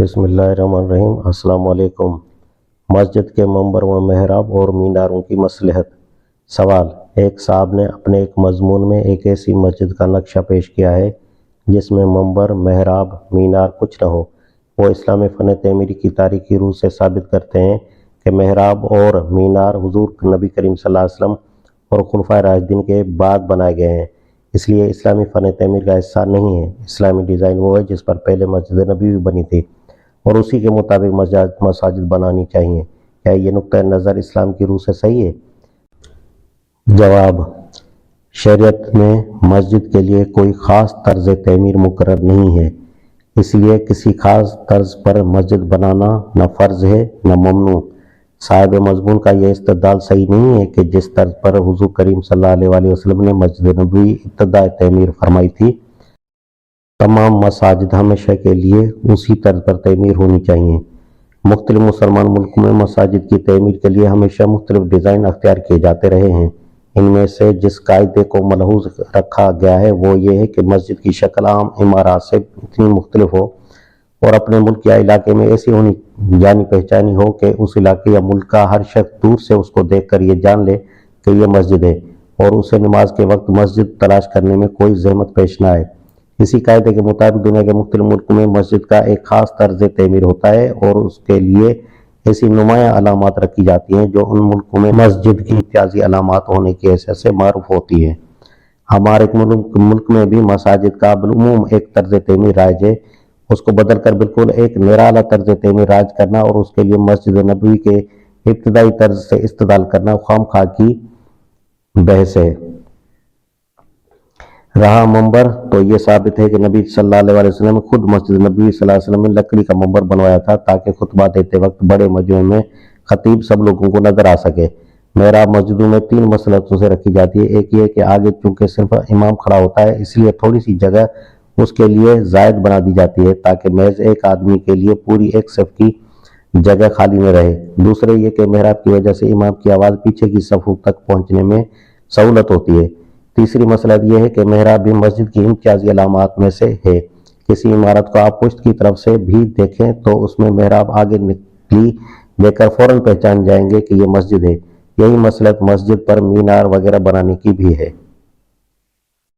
بسم اللہ الرحمن الرحیم۔ السلام علیکم۔ مسجد کے منبر و محراب اور میناروں کی مصلحت۔ سوال: ایک صاحب نے اپنے ایک مضمون میں ایک ایسی مسجد کا نقشہ پیش کیا ہے جس میں منبر، محراب، مینار کچھ نہ ہو۔ وہ اسلامی فن تعمیری کی تاریخی روح سے ثابت کرتے ہیں کہ محراب اور مینار حضور نبی کریم صلی اللہ علیہ وسلم اور خلفائے راشدین کے بعد بنائے گئے ہیں، اس لیے اسلامی فن تعمیر کا حصہ نہیں ہے۔ اسلامی ڈیزائن وہ ہے جس پر پہلے مسجد نبوی بنی تھی اور اسی کے مطابق مساجد بنانی چاہیے۔ کیا یہ نقطہ نظر اسلام کی روح سے صحیح ہے؟ جواب: شریعت میں مسجد کے لیے کوئی خاص طرز تعمیر مقرر نہیں ہے، اس لیے کسی خاص طرز پر مسجد بنانا نہ فرض ہے نہ ممنوع۔ صاحب مضمون کا یہ استدلال صحیح نہیں ہے کہ جس طرز پر حضور کریم صلی اللہ علیہ وسلم نے مسجد نبوی ابتداء تعمیر فرمائی تھی، تمام مساجد ہمیشہ کے لیے اسی طرز پر تعمیر ہونی چاہیے۔ مختلف مسلمان ملکوں میں مساجد کی تعمیر کے لیے ہمیشہ مختلف ڈیزائن اختیار کیے جاتے رہے ہیں۔ ان میں سے جس قاعدے کو ملحوظ رکھا گیا ہے وہ یہ ہے کہ مسجد کی شکل عام عمارات سے اتنی مختلف ہو اور اپنے ملک یا علاقے میں ایسی ہونی جانی پہچانی ہو کہ اس علاقے یا ملک کا ہر شخص دور سے اس کو دیکھ کر یہ جان لے کہ یہ مسجد ہے اور اسے نماز کے وقت مسجد تلاش کرنے میں کوئی زحمت پیش نہ آئے۔ اسی قاعدے کے مطابق دنیا کے مختلف ملکوں میں مسجد کا ایک خاص طرز تعمیر ہوتا ہے اور اس کے لیے ایسی نمایاں علامات رکھی جاتی ہیں جو ان ملکوں میں مسجد کی امتیازی علامات ہونے کی حیثیت سے معروف ہوتی ہیں۔ ہمارے ملک میں بھی مساجد کا بالعموم ایک طرز تعمیر رائج ہے، اس کو بدل کر بالکل ایک نرالا طرز تعمیر رائج کرنا اور اس کے لیے مسجد نبوی کے ابتدائی طرز سے استدلال کرنا خواہ کی بحث ہے۔ رہا منبر، تو یہ ثابت ہے کہ نبی صلی اللہ علیہ وسلم نے خود مسجد نبوی صلی اللہ علیہ وسلم نے لکڑی کا منبر بنوایا تھا تاکہ خطبہ دیتے وقت بڑے مجمع میں خطیب سب لوگوں کو نظر آ سکے۔ محراب مسجدوں میں 3 مصلحتوں سے رکھی جاتی ہے۔ ایک یہ کہ آگے چونکہ صرف امام کھڑا ہوتا ہے اس لیے تھوڑی سی جگہ اس کے لیے زائد بنا دی جاتی ہے تاکہ محض ایک آدمی کے لیے پوری ایک صف کی جگہ خالی نہ رہے۔ دوسرے یہ کہ محراب کی وجہ سے امام کی آواز پیچھے کی صفوں تک پہنچنے میں سہولت ہوتی ہے۔ تیسری مصلحت یہ ہے کہ محراب بھی مسجد کی امتیازی علامات میں سے ہے۔ کسی عمارت کو آپ پشت کی طرف سے بھی دیکھیں تو اس میں محراب آگے نکلی دیکھ کر فوراً پہچان جائیں گے کہ یہ مسجد ہے۔ یہی مصلحت مسجد پر مینار وغیرہ بنانے کی بھی ہے۔